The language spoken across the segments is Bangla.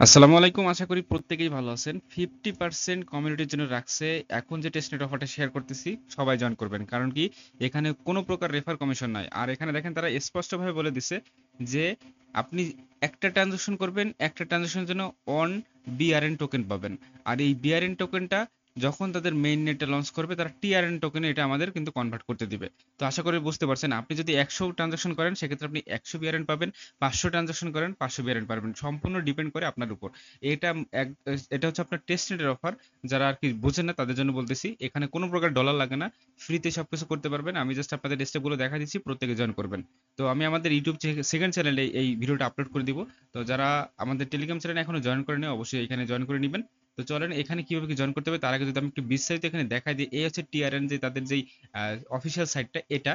আসসালামু আলাইকুম। আশা করি প্রত্যেকেই ভালো আছেন। 50% কমিউনিটির জন্য রাখছে। এখন যে টেস্টনেট অফারটা শেয়ার করতেছি, সবাই জয়েন করবেন। কারণ কি? এখানে কোনো প্রকার রেফার কমিশন নাই। আর এখানে দেখেন তারা স্পষ্টভাবে বলে দিছে যে, আপনি একটা ট্রান্সেকশন করবেন, একটা ট্রান্সেকশনের জন্য 1 বিআরএন টোকেন পাবেন। আর এই বিআরএন টোকেনটা যখন তাদের মেইন নেটে লঞ্চ করবে, তারা টিআরএন টোকেনে এটা আমাদের কিন্তু কনভার্ট করতে দিবে। তো আশা করি বুঝতে পারছেন। আপনি যদি ১০০ ট্রান্সেকশন করেন, সেক্ষেত্রে আপনি ১০০ বিআরএন পাবেন। ৫০০ ট্রানজাকশন করেন ৫০০ বের পারবেন। সম্পূর্ণ ডিপেন্ড করে আপনার উপর। এটা এক এটা হচ্ছে আপনার টেস্টনেটের অফার। যারা আর কি বোঝেন না তাদের জন্য বলতেছি। এখানে কোনো প্রকার ডলার লাগে না। ফ্রিতে সবকিছু করতে পারবেন। আমি জাস্ট আপনাদের স্টেপগুলো দেখা দিচ্ছি, প্রত্যেকে জয়েন করবেন। তো আমি আমাদের ইউটিউব সেকেন্ড চ্যানেলে এই ভিডিওটা আপলোড করে দিব। তো যারা আমাদের টেলিগ্রাম চ্যানেলে এখনো জয়েন করেনি অবশ্যই এখানে জয়েন করে নিবেন। তো চলেন এখানে কিভাবে কি জয়েন করতে হবে তার আগে যদি আমি একটু বিস্তারিত এখানে দেখাই দিই। এই হচ্ছে টিআরএন যে তাদের যেই অফিসিয়াল সাইটটা এটা।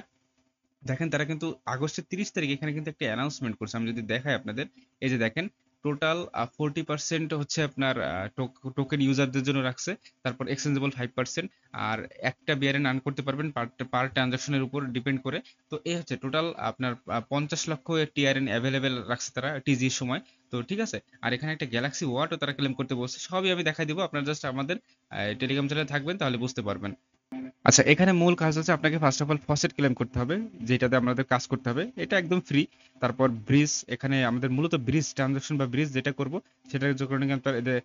দেখেন তারা কিন্তু আগস্টের ৩০ তারিখ এখানে কিন্তু একটা অ্যানাউন্সমেন্ট করছে। আমি যদি দেখাই আপনাদের, এই যে দেখেন টোটাল 40% হচ্ছে আপনার টোকেন ইউজারদের জন্য রাখছে। তারপর এক্সচেঞ্জেবল 5%। আর একটা বিয়ারেন আর্ন করতে পারবেন পার পার ট্রানজাকশনের উপর ডিপেন্ড করে। তো এই হচ্ছে টোটাল আপনার ৫০ লক্ষ টিআরএন অ্যাভেলেবেল রাখছে তারা টিজি এর সময়। তো ঠিক আছে। আর এখানে একটা গ্যালাক্সি ওয়াটও তারা ক্লেম করতে বলছে। সবই আমি দেখাই দিব। আপনারা জাস্ট আমাদের টেলিগ্রাম চ্যানেলে থাকবেন, তাহলে বুঝতে পারবেন। আচ্ছা, এখানে মূল কাজ হচ্ছে আপনাকে first of all faucet claim করতে হবে, যেটাতে আমাদের কাজ করতে হবে। এটা একদম ফ্রি। তারপর ব্রিজ, এখানে আমাদের মূলত ব্রিজ ট্রানজাকশন বা ব্রিজ যেটা করব, সেটার জন্য কিন্তু এদের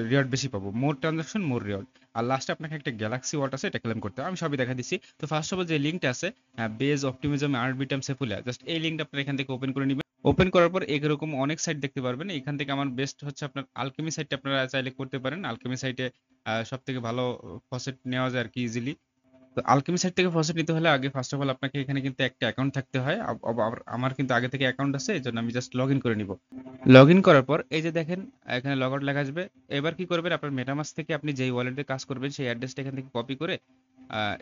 রিওয়ার্ড বেশি পাবো। মোর ট্রানজাকশন মোর রিওয়ার্ড। আর লাস্টে আপনাকে একটা গ্যালাক্সি ওয়াট আছে, এটা ক্লেম করতে হবে। আমি সবই দেখা দিচ্ছি। তো ফার্স্ট অফ অল যে লিঙ্কটা আছে, বেজ অপটিমিজম আরবিটাম সেফুলিয়া, জাস্ট এই লিঙ্কটা আপনারা এখান থেকে ওপেন করে নিবেন। ওপেন করার পর এরকম অনেক সাইট দেখতে পারবেন। এখান থেকে আমার বেস্ট হচ্ছে আপনার আলকেমি সাইটটা আপনারা চাইলে করতে পারেন। আলকেমি সাইটে সব থেকে ভালো ফসেট নেওয়া যায় আর কি ইজিলি। তো আলকেমি সাইট থেকে ফসেট নিতে হলে আগে ফার্স্ট অফ অল আপনাকে এখানে কিন্তু একটা অ্যাকাউন্ট থাকতে হয়। আমার কিন্তু আগে থেকে অ্যাকাউন্ট আছে, এই জন্য আমি জাস্ট লগ ইন করে নিব। লগ ইন করার পর এই যে দেখেন এখানে লগ আউট লেখা আসবে। এবার কি করবেন, আপনার মেটামাস্ক থেকে আপনি যেই ওয়ালেটে কাজ করবেন সেই অ্যাড্রেসটা এখান থেকে কপি করে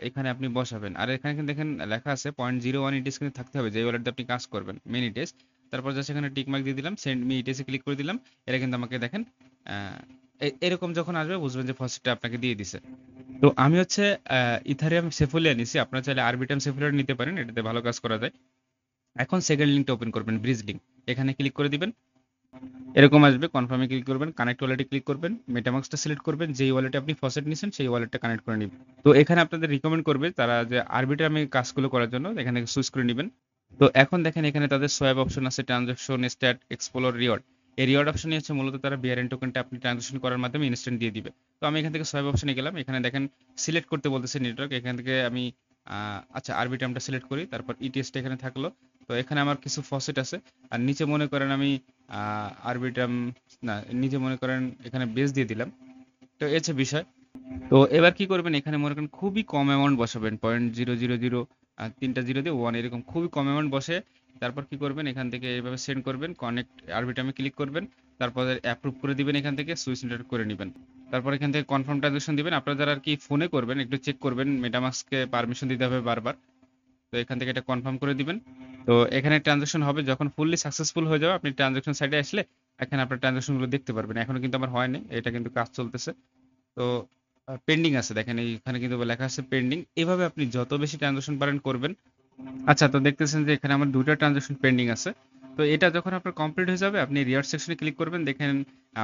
এখানে আপনি বসাবেন। আর এখানে কিন্তু দেখেন লেখা আছে 0.01 ইটিএস কিন্তু থাকতে হবে, যেই ওয়ালেটে আপনি কাজ করবেন মেন ইটিএস। তারপর জাস্ট এখানে টিক মার্ক দিয়ে দিলাম, সেন্ড মি ইটিএস এ ক্লিক করে দিলাম। এটা কিন্তু আমাকে দেখেন আহ, এরকম যখন আসবে বুঝবেন যে ফসেটটা আপনাকে দিয়ে দিছে। তো আমি হচ্ছে ইথারিয়াম সেফুলিয়া নিছি। আপনারা চাইলে আরবিটাম সেফুলিয়া নিতে পারেন, এটাতে ভালো কাজ করা যায়। এখন সেকেন্ড লিঙ্কটা ওপেন করবেন, ব্রিজ লিঙ্ক। এখানে ক্লিক করে দিবেন। এরকম আসবে, কনফার্মে ক্লিক করবেন, কানেক্ট ওয়ালেটে ক্লিক করবেন, মেটামাক্সটা সিলেক্ট করবেন, যেই ওয়ালেটে আপনি ফসেট নিছেন সেই ওয়ালেটটা কানেক্ট করে নিবেন। তো এখানে আপনাদের রিকমেন্ড করবে তারা যে আরবিটামে কাজগুলো করার জন্য এখান থেকে সুইচ করে নিবেন। তো এখন দেখেন এখানে তাদের সোয়াপ অপশন আছে, ট্রানজাকশন স্ট্যাট এক্সপ্লোর রিওয়ার্ড। এই রিওয়ার্ড অপশনই হচ্ছে মূলত তারা বিআরএন টোকেনটা আপনি ট্রানজাকশন করার মাধ্যমে ইনস্ট্যান্ট দিয়ে দিবে। তো আমি এখান থেকে সোয়াপ অপশনে গেলাম। এখানে দেখেন সিলেক্ট করতে বলতেছে নেটওয়ার্ক। এখান থেকে আমি আচ্ছা আরবিটামটা সিলেক্ট করি, তারপর ইটিএসটা এখানে থাকলো। তো এখানে আমার কিছু ফসেট আছে। আর নিচে মনে করেন আমি আরবিটাম না, নিচে মনে করেন এখানে বেস দিয়ে দিলাম। তো এই হচ্ছে বিষয়। তো এবার কি করবেন, এখানে মনে করেন খুবই কম অ্যামাউন্ট বসাবেন, 0.000 তিনটা জিরো দিয়ে ওয়ান, এরকম খুবই কম অ্যামাউন্ট বসে। তারপর কি করবেন, এখান থেকে এইভাবে সেন্ড করবেন, কানেক্ট আরবিটামে ক্লিক করবেন। তারপর অ্যাপ্রুভ করে দিবেন, এখান থেকে সুইচ নেটওয়ার্ক করে নেবেন। তারপর এখান থেকে কনফার্ম ট্রানজাকশন দিবেন। আপনারা যারা আর কি ফোনে করবেন একটু চেক করবেন, মেটামাস্ককে পারমিশন দিতে হবে বারবার। তো এখান থেকে এটা কনফার্ম করে দিবেন। তো এখানে ট্রানজাকশন হবে যখন ফুললি সাকসেসফুল হয়ে যাবে, আপনি ট্রানজাকশন সাইডে আসলে এখানে আপনার ট্রানজাকশন গুলো দেখতে পারবেন। এখনো কিন্তু আমার হয়নি, এটা কিন্তু কাজ চলতেছে। তো পেন্ডিং আছে, দেখেন এইখানে কিন্তু লেখা আছে পেন্ডিং। এভাবে আপনি যত বেশি ট্রানজাকশন পারেন করবেন। আচ্ছা, তো দেখতেছেন যে এখানে আমার ২ টা ট্রানজাকশন পেন্ডিং আছে। তো এটা যখন আপনার কমপ্লিট হয়ে যাবে, আপনি রিওয়ার্ড সেকশনে ক্লিক করবেন। দেখেন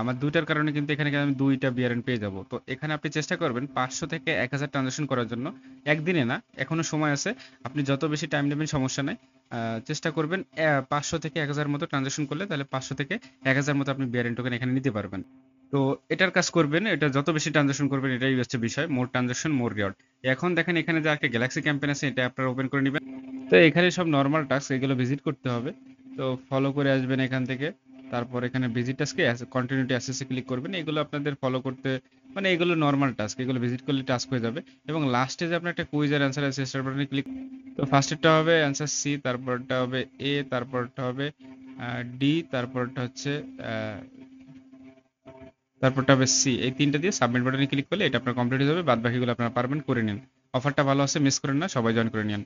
আমার ২ টার কারণে কিন্তু এখানে আমি ২ টা বিআরএন পেয়ে যাব। তো এখানে আপনি চেষ্টা করবেন ৫০০ থেকে ১০০০ ট্রানজাকশন করার জন্য। একদিনে না, এখনো সময় আছে। আপনি যত বেশি টাইম নেবেন সমস্যা নাই। চেষ্টা করবেন ৫০০ থেকে ১০০০ মতো ট্রানজাকশন করলে তাহলে ৫০০ থেকে ১০০০ মতো আপনি বিআরএন টোকেন এখানে নিতে পারবেন। তো এটার কাজ করবেন, এটা যত বেশি ট্রানজাকশন করবেন এটাই হচ্ছে বিষয়। মোর ট্রানজাকশন মোর রিওয়ার্ড। এখন দেখেন এখানে যে একটা গ্যালাক্সি ক্যাম্পেইন আছে, এটা আপনারা ওপেন করে নিবেন। তো এখানে সব নরমাল টাস্ক, এগুলো ভিজিট করতে হবে। তো ফলো করে আসবেন এখান থেকে। তারপর এখানে ভিজিট টাস্কে কন্টিনিউটি অ্যাসেসে ক্লিক করবেন। এগুলো আপনাদের ফলো করতে, মানে এগুলো নরমাল টাস্ক, এগুলো ভিজিট করলে টাস্ক হয়ে যাবে। এবং লাস্টে যে আপনার একটা কুইজ আর অ্যান্সার আছে, স্টার বাটনে ক্লিক। তো ফার্স্টেরটা হবে অ্যান্সার সি, তারপরটা হবে এ, তারপরটা হবে ডি, তারপরটা হচ্ছে আহ, তারপরটা হবে সি। এই তিনটা দিয়ে সাবমিট বাটনে ক্লিক করলে এটা আপনার কমপ্লিট হয়ে যাবে। বাদ বাকিগুলো আপনারা পারবেন, করে নিন। অফারটা ভালো আছে, মিস করেন না, সবাই জয়েন করে নিন।